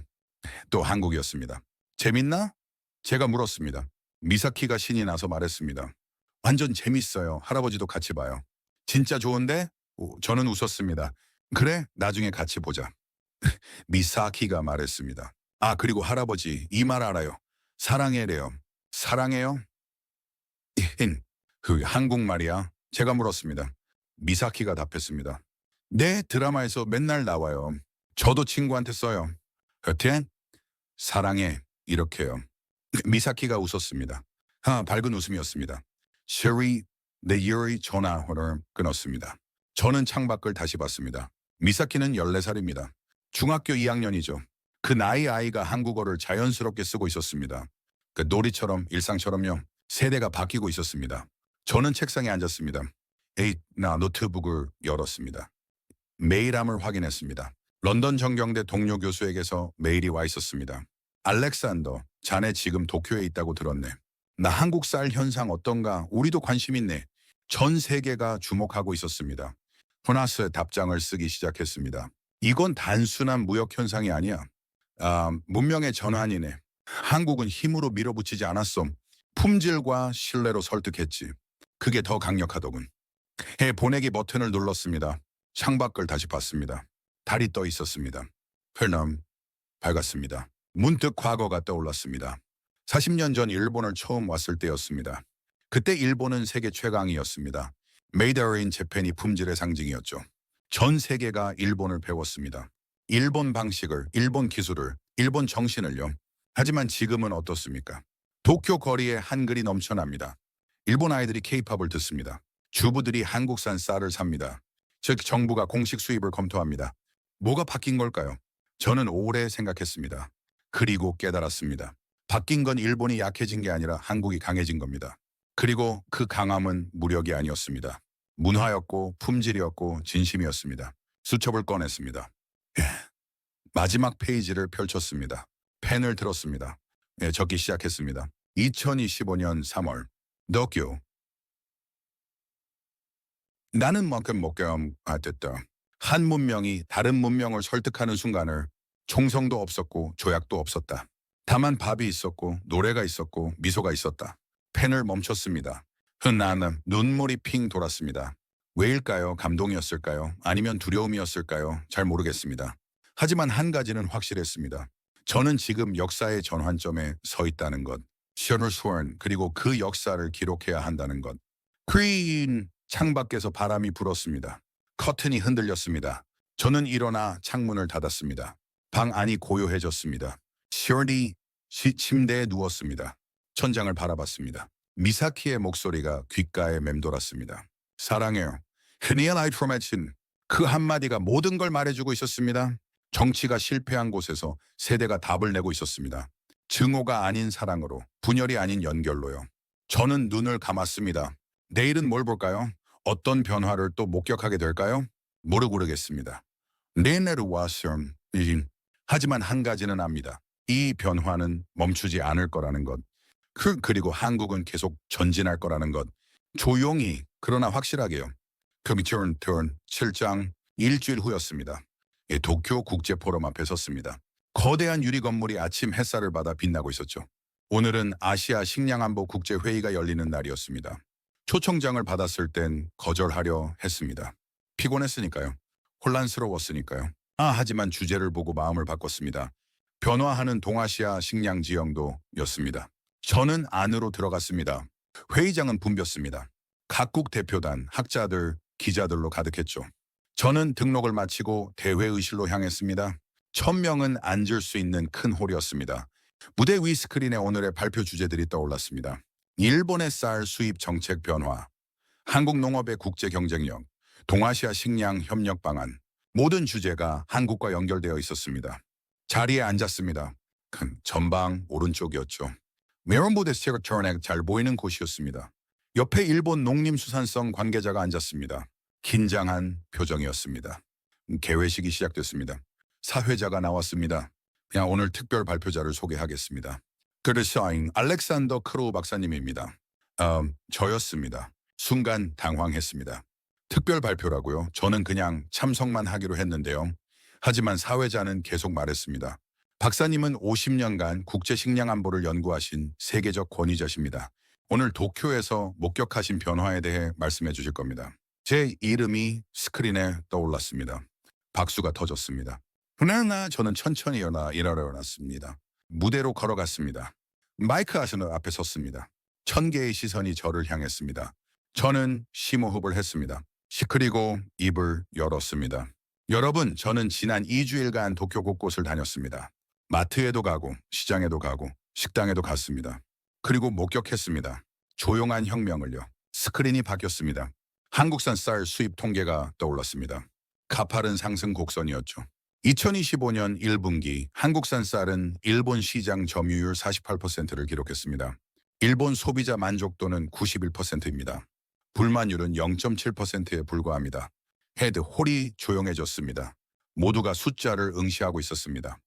Speaker 1: 또 한국이었습니다. 재밌나? 제가 물었습니다. 미사키가 신이 나서 말했습니다. 완전 재밌어요. 할아버지도 같이 봐요. 진짜 좋은데? 저는 웃었습니다. 그래, 나중에 같이 보자. 미사키가 말했습니다. 아, 그리고 할아버지, 이 말 알아요. 사랑해래요. 사랑해요? 그 한국말이야? 제가 물었습니다. 미사키가 답했습니다. 네, 드라마에서 맨날 나와요. 저도 친구한테 써요. 여튼 사랑해 이렇게요. 미사키가 웃었습니다. 밝은 웃음이었습니다. 셔리 내일의 전화를 끊었습니다. 저는 창밖을 다시 봤습니다. 미사키는 14살입니다. 중학교 2학년이죠. 그 나이 아이가 한국어를 자연스럽게 쓰고 있었습니다. 그 놀이처럼 일상처럼요. 세대가 바뀌고 있었습니다. 저는 책상에 앉았습니다. 나 노트북을 열었습니다. 메일함을 확인했습니다. 런던 정경대 동료 교수에게서 메일이 와 있었습니다. 알렉산더, 자네 지금 도쿄에 있다고 들었네. 나 한국 쌀 현상 어떤가? 우리도 관심 있네. 전 세계가 주목하고 있었습니다. 호나스의 답장을 쓰기 시작했습니다. 이건 단순한 무역 현상이 아니야. 문명의 전환이네. 한국은 힘으로 밀어붙이지 않았어. 품질과 신뢰로 설득했지. 그게 더 강력하더군. 보내기 버튼을 눌렀습니다. 창밖을 다시 봤습니다. 달이 떠 있었습니다. 흘럼 밝았습니다. 문득 과거가 떠올랐습니다. 40년 전 일본을 처음 왔을 때였습니다. 그때 일본은 세계 최강이었습니다. 메이더인 재팬이 품질의 상징이었죠. 전 세계가 일본을 배웠습니다. 일본 방식을, 일본 기술을, 일본 정신을요. 하지만 지금은 어떻습니까? 도쿄 거리에 한글이 넘쳐납니다. 일본 아이들이 케이팝을 듣습니다. 주부들이 한국산 쌀을 삽니다. 즉 정부가 공식 수입을 검토합니다. 뭐가 바뀐 걸까요? 저는 오래 생각했습니다. 그리고 깨달았습니다. 바뀐 건 일본이 약해진 게 아니라 한국이 강해진 겁니다. 그리고 그 강함은 무력이 아니었습니다. 문화였고 품질이었고 진심이었습니다. 수첩을 꺼냈습니다. 마지막 페이지를 펼쳤습니다. 펜을 들었습니다. 적기 시작했습니다. 2025년 3월 도쿄. 나는 만큼 목격했다. 한 문명이 다른 문명을 설득하는 순간을 총성도 없었고 조약도 없었다. 다만 밥이 있었고 노래가 있었고 미소가 있었다. 펜을 멈췄습니다. 나는 눈물이 핑 돌았습니다. 왜일까요? 감동이었을까요? 아니면 두려움이었을까요? 잘 모르겠습니다. 하지만 한 가지는 확실했습니다. 저는 지금 역사의 전환점에 서 있다는 것. 셔널 스원 그리고 그 역사를 기록해야 한다는 것. 크린 창밖에서 바람이 불었습니다. 커튼이 흔들렸습니다. 저는 일어나 창문을 닫았습니다. 방 안이 고요해졌습니다. 셔리 침대에 누웠습니다. 천장을 바라봤습니다. 미사키의 목소리가 귓가에 맴돌았습니다. 사랑해요. 흔히한 아이트로매친 그 한마디가 모든 걸 말해주고 있었습니다. 정치가 실패한 곳에서 세대가 답을 내고 있었습니다. 증오가 아닌 사랑으로, 분열이 아닌 연결로요. 저는 눈을 감았습니다. 내일은 뭘 볼까요? 어떤 변화를 또 목격하게 될까요? 모르겠습니다. 내내로 왔음. 하지만 한 가지는 압니다. 이 변화는 멈추지 않을 거라는 것. 그리고 한국은 계속 전진할 거라는 것. 조용히 그러나 확실하게요. 커미턴 7장 일주일 후였습니다. 도쿄 국제포럼 앞에 섰습니다. 거대한 유리 건물이 아침 햇살을 받아 빛나고 있었죠. 오늘은 아시아 식량안보 국제회의가 열리는 날이었습니다. 초청장을 받았을 땐 거절하려 했습니다. 피곤했으니까요. 혼란스러웠으니까요. 하지만 주제를 보고 마음을 바꿨습니다. 변화하는 동아시아 식량 지형도였습니다. 저는 안으로 들어갔습니다. 회의장은 붐볐습니다. 각국 대표단, 학자들, 기자들로 가득했죠. 저는 등록을 마치고 대회의실로 향했습니다. 1000명은 앉을 수 있는 큰 홀이었습니다. 무대 위 스크린에 오늘의 발표 주제들이 떠올랐습니다. 일본의 쌀 수입 정책 변화, 한국 농업의 국제 경쟁력, 동아시아 식량 협력 방안, 모든 주제가 한국과 연결되어 있었습니다. 자리에 앉았습니다. 큰 전방 오른쪽이었죠. 메론보드 스티커처럼 잘 보이는 곳이었습니다. 옆에 일본 농림수산성 관계자가 앉았습니다. 긴장한 표정이었습니다. 개회식이 시작됐습니다. 사회자가 나왔습니다. 그냥 오늘 특별 발표자를 소개하겠습니다. 그르샤인 알렉산더 크로우 박사님입니다. 저였습니다. 순간 당황했습니다. 특별 발표라고요? 저는 그냥 참석만 하기로 했는데요. 하지만 사회자는 계속 말했습니다. 박사님은 50년간 국제 식량 안보를 연구하신 세계적 권위자십니다. 오늘 도쿄에서 목격하신 변화에 대해 말씀해 주실 겁니다. 제 이름이 스크린에 떠올랐습니다. 박수가 터졌습니다. 그러나 저는 천천히 일어났습니다. 무대로 걸어갔습니다. 마이크 아스너 앞에 섰습니다. 1000개의 시선이 저를 향했습니다. 저는 심호흡을 했습니다. 그리고 입을 열었습니다. 여러분, 저는 지난 2주일간 도쿄 곳곳을 다녔습니다. 마트에도 가고, 시장에도 가고, 식당에도 갔습니다. 그리고 목격했습니다. 조용한 혁명을요. 스크린이 바뀌었습니다. 한국산 쌀 수입 통계가 떠올랐습니다. 가파른 상승 곡선이었죠. 2025년 1분기 한국산 쌀은 일본 시장 점유율 48%를 기록했습니다. 일본 소비자 만족도는 91%입니다. 불만율은 0.7%에 불과합니다. 홀이 조용해졌습니다. 모두가 숫자를 응시하고 있었습니다.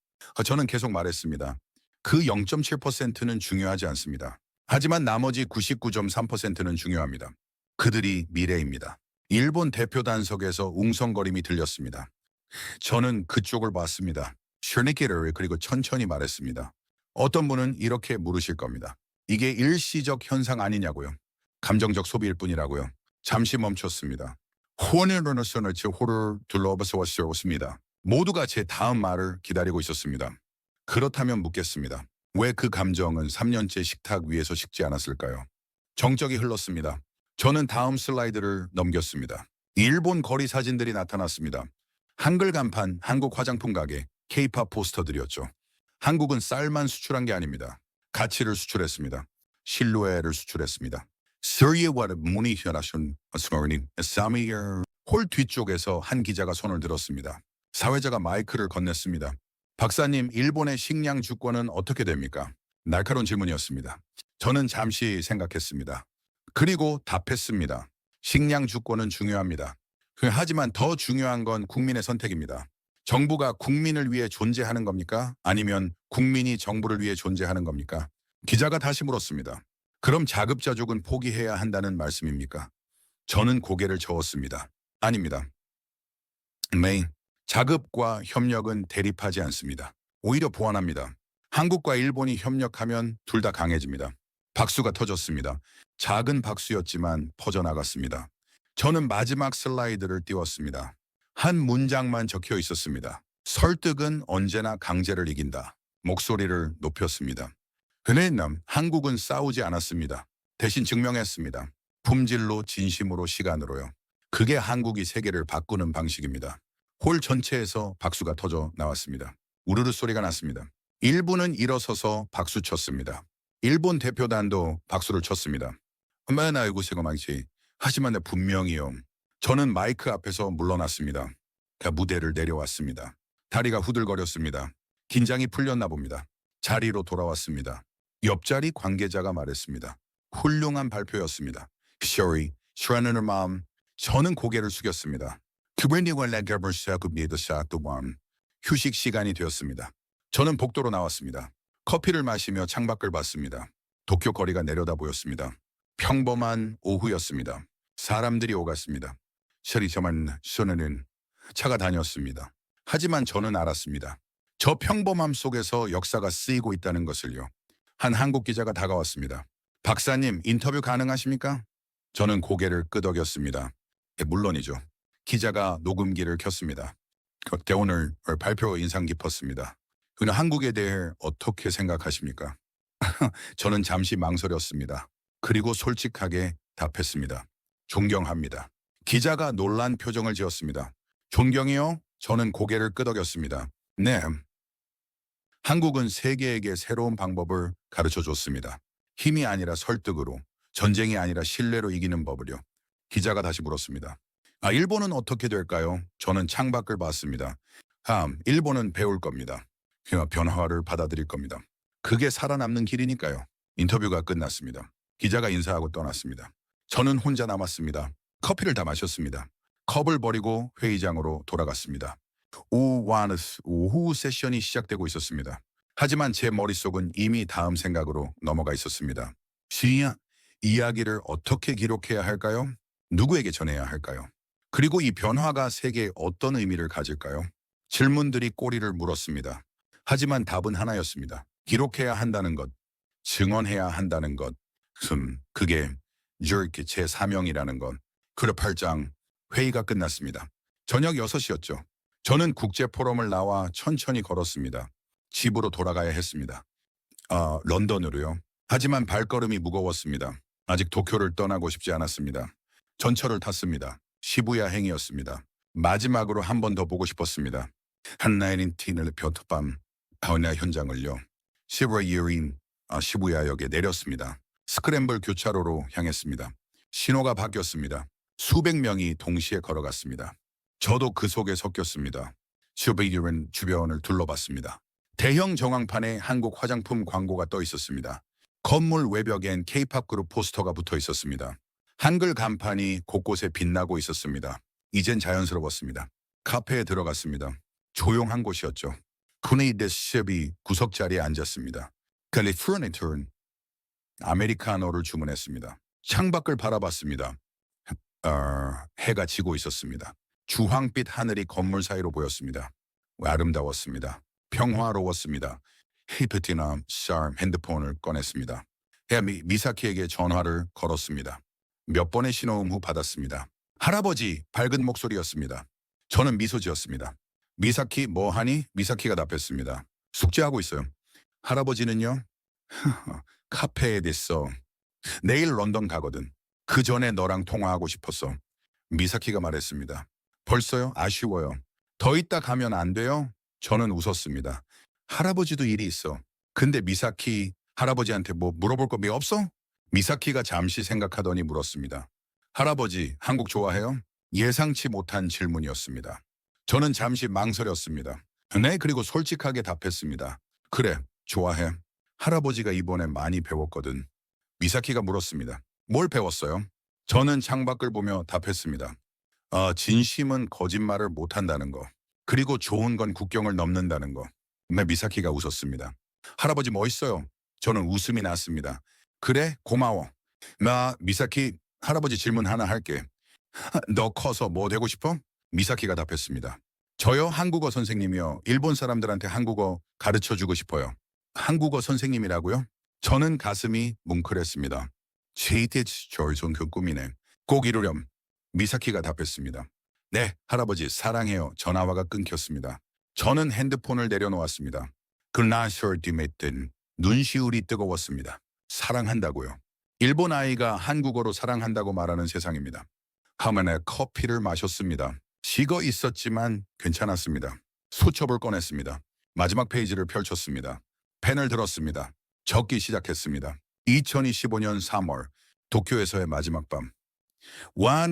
Speaker 1: 저는 계속 말했습니다. 그 0.7%는 중요하지 않습니다. 하지만 나머지 99.3%는 중요합니다. 그들이 미래입니다. 일본 대표 단석에서 웅성거림이 들렸습니다. 저는 그쪽을 봤습니다. 슈니키를 그리고 천천히 말했습니다. 어떤 분은 이렇게 물으실 겁니다. 이게 일시적 현상 아니냐고요. 감정적 소비일 뿐이라고요. 잠시 멈췄습니다. 호를 둘러봐서 왔습니다. 모두가 제 다음 말을 기다리고 있었습니다. 그렇다면 묻겠습니다. 왜 그 감정은 3년째 식탁 위에서 식지 않았을까요? 정적이 흘렀습니다. 저는 다음 슬라이드를 넘겼습니다. 일본 거리 사진들이 나타났습니다. 한글 간판, 한국 화장품 가게, K-팝 포스터들이었죠. 한국은 쌀만 수출한 게 아닙니다. 가치를 수출했습니다. 신뢰를 수출했습니다. 홀 뒤쪽에서 한 기자가 손을 들었습니다. 사회자가 마이크를 건넸습니다. 박사님, 일본의 식량 주권은 어떻게 됩니까? 날카로운 질문이었습니다. 저는 잠시 생각했습니다. 그리고 답했습니다. 식량 주권은 중요합니다. 하지만 더 중요한 건 국민의 선택입니다. 정부가 국민을 위해 존재하는 겁니까? 아니면 국민이 정부를 위해 존재하는 겁니까? 기자가 다시 물었습니다. 그럼 자급자족은 포기해야 한다는 말씀입니까? 저는 고개를 저었습니다. 아닙니다. 자급과 협력은 대립하지 않습니다. 오히려 보완합니다. 한국과 일본이 협력하면 둘 다 강해집니다. 박수가 터졌습니다. 작은 박수였지만 퍼져나갔습니다. 저는 마지막 슬라이드를 띄웠습니다. 한 문장만 적혀 있었습니다. 설득은 언제나 강제를 이긴다. 목소리를 높였습니다. 그는 한국은 싸우지 않았습니다. 대신 증명했습니다. 품질로, 진심으로, 시간으로요. 그게 한국이 세계를 바꾸는 방식입니다. 홀 전체에서 박수가 터져 나왔습니다. 우르르 소리가 났습니다. 일부는 일어서서 박수 쳤습니다. 일본 대표단도 박수를 쳤습니다. 하지만 분명히요. 저는 마이크 앞에서 물러났습니다. 무대를 내려왔습니다. 다리가 후들거렸습니다. 긴장이 풀렸나 봅니다. 자리로 돌아왔습니다. 옆자리 관계자가 말했습니다. 훌륭한 발표였습니다. 슈라는 마음. 저는 고개를 숙였습니다. 휴식 시간이 되었습니다. 저는 복도로 나왔습니다. 커피를 마시며 창밖을 봤습니다. 도쿄 거리가 내려다 보였습니다. 평범한 오후였습니다. 사람들이 오갔습니다. 저는 차가 다녔습니다. 하지만 저는 알았습니다. 저 평범함 속에서 역사가 쓰이고 있다는 것을요. 한 한국 기자가 다가왔습니다. 박사님, 인터뷰 가능하십니까? 저는 고개를 끄덕였습니다. 물론이죠. 기자가 녹음기를 켰습니다. 그때 오늘 발표 인상 깊었습니다. 그는 한국에 대해 어떻게 생각하십니까? 저는 잠시 망설였습니다. 그리고 솔직하게 답했습니다. 존경합니다. 기자가 놀란 표정을 지었습니다. 존경이요? 저는 고개를 끄덕였습니다. 네. 한국은 세계에게 새로운 방법을 가르쳐 줬습니다. 힘이 아니라 설득으로, 전쟁이 아니라 신뢰로 이기는 법을요. 기자가 다시 물었습니다. 일본은 어떻게 될까요? 저는 창밖을 봤습니다. 일본은 배울 겁니다. 변화를 받아들일 겁니다. 그게 살아남는 길이니까요. 인터뷰가 끝났습니다. 기자가 인사하고 떠났습니다. 저는 혼자 남았습니다. 커피를 다 마셨습니다. 컵을 버리고 회의장으로 돌아갔습니다. 오후 세션이 시작되고 있었습니다. 하지만 제 머릿속은 이미 다음 생각으로 넘어가 있었습니다. 시야, 이야기를 어떻게 기록해야 할까요? 누구에게 전해야 할까요? 그리고 이 변화가 세계에 어떤 의미를 가질까요? 질문들이 꼬리를 물었습니다. 하지만 답은 하나였습니다. 기록해야 한다는 것, 증언해야 한다는 것, 그게 이렇게 제 사명이라는 것. 그래 8장 회의가 끝났습니다. 저녁 6시였죠. 저는 국제 포럼을 나와 천천히 걸었습니다. 집으로 돌아가야 했습니다. 런던으로요. 하지만 발걸음이 무거웠습니다. 아직 도쿄를 떠나고 싶지 않았습니다. 전철을 탔습니다. 시부야 행이었습니다. 마지막으로 한 번 더 보고 싶었습니다. 한나인 티늘 벼트밤 하우나 현장을요. 시부야역에 내렸습니다. 스크램블 교차로로 향했습니다. 신호가 바뀌었습니다. 수백 명이 동시에 걸어갔습니다. 저도 그 속에 섞였습니다. 시부야는 주변을 둘러봤습니다. 대형 정황판에 한국 화장품 광고가 떠 있었습니다. 건물 외벽엔 K-팝 그룹 포스터가 붙어 있었습니다. 한글 간판이 곳곳에 빛나고 있었습니다. 이젠 자연스러웠습니다. 카페에 들어갔습니다. 조용한 곳이었죠. 쿠네이데스텝이 구석자리에 앉았습니다. 캘리포니아는 아메리카노를 주문했습니다. 창밖을 바라봤습니다. 해가 지고 있었습니다. 주황빛 하늘이 건물 사이로 보였습니다. 아름다웠습니다. 평화로웠습니다. 히프티나 샤 핸드폰을 꺼냈습니다. 미사키에게 전화를 걸었습니다. 몇 번의 신호음 후 받았습니다. 할아버지 밝은 목소리였습니다. 저는 미소 지었습니다. 미사키 뭐하니? 미사키가 답했습니다. 숙제하고 있어요. 할아버지는요? 카페에 됐어. 내일 런던 가거든. 그 전에 너랑 통화하고 싶었어. 미사키가 말했습니다. 벌써요? 아쉬워요. 더 있다 가면 안 돼요? 저는 웃었습니다. 할아버지도 일이 있어. 근데 미사키 할아버지한테 뭐 물어볼 거 없어? 미사키가 잠시 생각하더니 물었습니다. 할아버지 한국 좋아해요? 예상치 못한 질문이었습니다. 저는 잠시 망설였습니다. 네, 그리고 솔직하게 답했습니다. 그래, 좋아해. 할아버지가 이번에 많이 배웠거든. 미사키가 물었습니다. 뭘 배웠어요? 저는 창밖을 보며 답했습니다. 진심은 거짓말을 못한다는 거. 그리고 좋은 건 국경을 넘는다는 거. 미사키가 웃었습니다. 할아버지 멋있어요. 저는 웃음이 났습니다. 그래? 고마워. 나 미사키 할아버지 질문 하나 할게. 너 커서 뭐 되고 싶어? 미사키가 답했습니다. 저요? 한국어 선생님이요. 일본 사람들한테 한국어 가르쳐주고 싶어요. 한국어 선생님이라고요? 저는 가슴이 뭉클했습니다. 제이테치 저son 그 꿈이네. 꼭 이루렴. 미사키가 답했습니다. 네, 할아버지 사랑해요. 전화화가 끊겼습니다. 저는 핸드폰을 내려놓았습니다. 그나셜 디메뜬 눈시울이 뜨거웠습니다. 사랑한다고요. 일본 아이가 한국어로 사랑한다고 말하는 세상입니다. 하면에 커피를 마셨습니다. 식어 있었지만 괜찮았습니다. 수첩을 꺼냈습니다. 마지막 페이지를 펼쳤습니다. 펜을 들었습니다. 적기 시작했습니다. 2025년 3월 도쿄에서의 마지막 밤.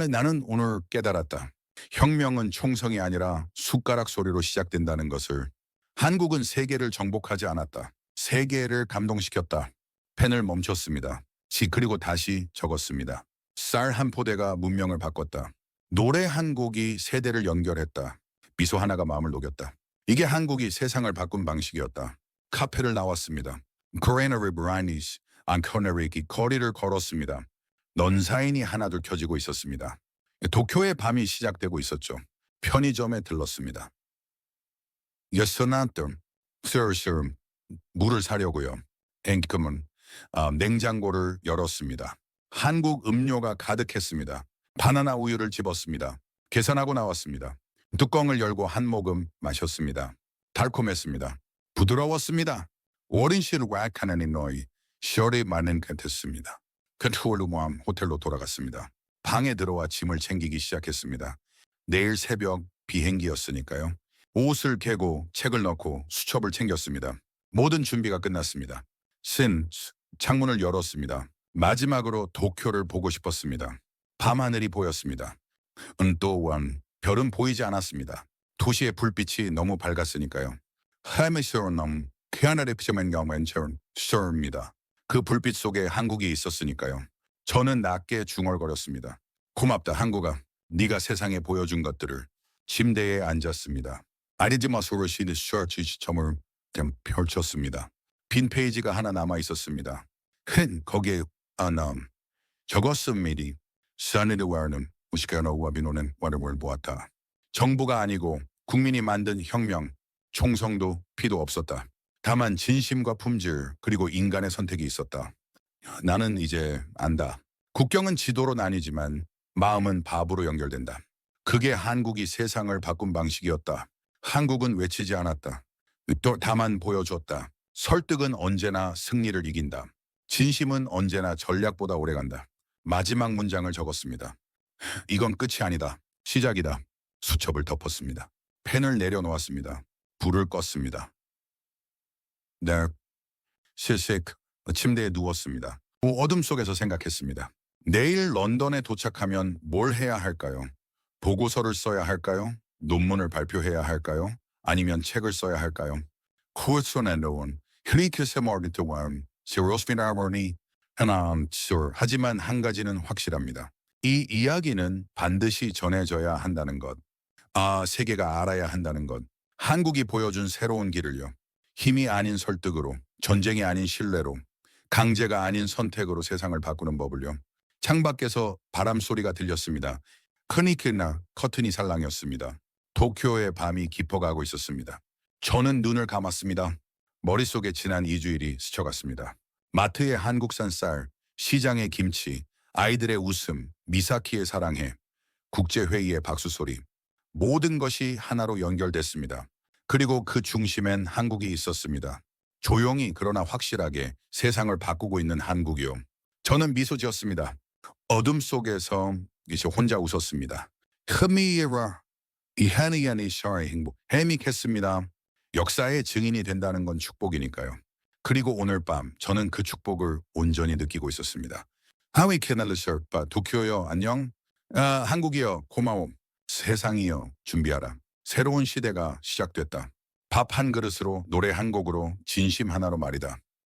Speaker 1: 나는 오늘 깨달았다. 혁명은 총성이 아니라 숟가락 소리로 시작된다는 것을. 한국은 세계를 정복하지 않았다. 세계를 감동시켰다. 펜을 멈췄습니다. 그리고 다시 적었습니다. 쌀 한 포대가 문명을 바꿨다. 노래 한 곡이 세대를 연결했다. 미소 하나가 마음을 녹였다. 이게 한국이 세상을 바꾼 방식이었다. 카페를 나왔습니다. 코레나리 브라니스 안코네리기 거리를 걸었습니다. 넌사인이 하나둘 켜지고 있었습니다. 도쿄의 밤이 시작되고 있었죠. 편의점에 들렀습니다. 예서나뜸 슬슬 물을 사려고요. 앵금은 냉장고를 열었습니다. 한국 음료가 가득했습니다. 바나나 우유를 집었습니다. 계산하고 나왔습니다. 뚜껑을 열고 한 모금 마셨습니다. 달콤했습니다. 부드러웠습니다. 오랜 시를 왁하는 너희 시월이 많은 같았습니다. 컨트롤로 모함 호텔로 돌아갔습니다. 방에 들어와 짐을 챙기기 시작했습니다. 내일 새벽 비행기였으니까요. 옷을 개고 책을 넣고 수첩을 챙겼습니다. 모든 준비가 끝났습니다. 창문을 열었습니다. 마지막으로 도쿄를 보고 싶었습니다. 밤하늘이 보였습니다. 또한 별은 보이지 않았습니다. 도시의 불빛이 너무 밝았으니까요. 하메시오넘 캐나다의 피자맨경맨처럼 썰입니다. 그 불빛 속에 한국이 있었으니까요. 저는 낮게 중얼거렸습니다. 고맙다 한국아. 네가 세상에 보여준 것들을. 침대에 앉았습니다. 아리지마 소르시드 셔츠 점을 그냥 펼쳤습니다. 빈 페이지가 하나 남아 있었습니다. 거기에 적었습니다. 사니드와는 무시카노와 비노는 와르를 보았다. 정부가 아니고 국민이 만든 혁명, 총성도 피도 없었다. 다만 진심과 품질 그리고 인간의 선택이 있었다. 나는 이제 안다. 국경은 지도로 나뉘지만 마음은 밥으로 연결된다. 그게 한국이 세상을 바꾼 방식이었다. 한국은 외치지 않았다. 또 다만 보여줬다. 설득은 언제나 승리를 이긴다. 진심은 언제나 전략보다 오래간다. 마지막 문장을 적었습니다. 이건 끝이 아니다. 시작이다. 수첩을 덮었습니다. 펜을 내려놓았습니다. 불을 껐습니다. 네, 실식 침대에 누웠습니다. 어둠 속에서 생각했습니다. 내일 런던에 도착하면 뭘 해야 할까요? 보고서를 써야 할까요? 논문을 발표해야 할까요? 아니면 책을 써야 할까요? 하지만 한 가지는 확실합니다. 이 이야기는 반드시 전해져야 한다는 것. 세계가 알아야 한다는 것. 한국이 보여준 새로운 길을요. 힘이 아닌 설득으로, 전쟁이 아닌 신뢰로, 강제가 아닌 선택으로 세상을 바꾸는 법을요. 창밖에서 바람 소리가 들렸습니다. 크니크나 커튼이 살랑이었습니다. 도쿄의 밤이 깊어가고 있었습니다. 저는 눈을 감았습니다. 머릿속에 지난 2주일이 스쳐갔습니다. 마트의 한국산 쌀, 시장의 김치, 아이들의 웃음, 미사키의 사랑해, 국제회의의 박수소리. 모든 것이 하나로 연결됐습니다. 그리고 그 중심엔 한국이 있었습니다. 조용히 그러나 확실하게 세상을 바꾸고 있는 한국이요. 저는 미소 지었습니다. 어둠 속에서 이제 혼자 웃었습니다. 흐미라 이하니야니 샤의 행복 해믹했습니다. 역사의 증인이 된다는 건 축복이니까요. 그리고 오늘 밤 저는 그 축복을 온전히 느끼고 있었습니다. 하위 캐널르셔빠 도쿄요 안녕. 한국이요 고마워. 세상이요 준비하라. 새로운 시대가 시작됐다. 밥 한 그릇으로 노래 한 곡으로 진심 하나로 말이다.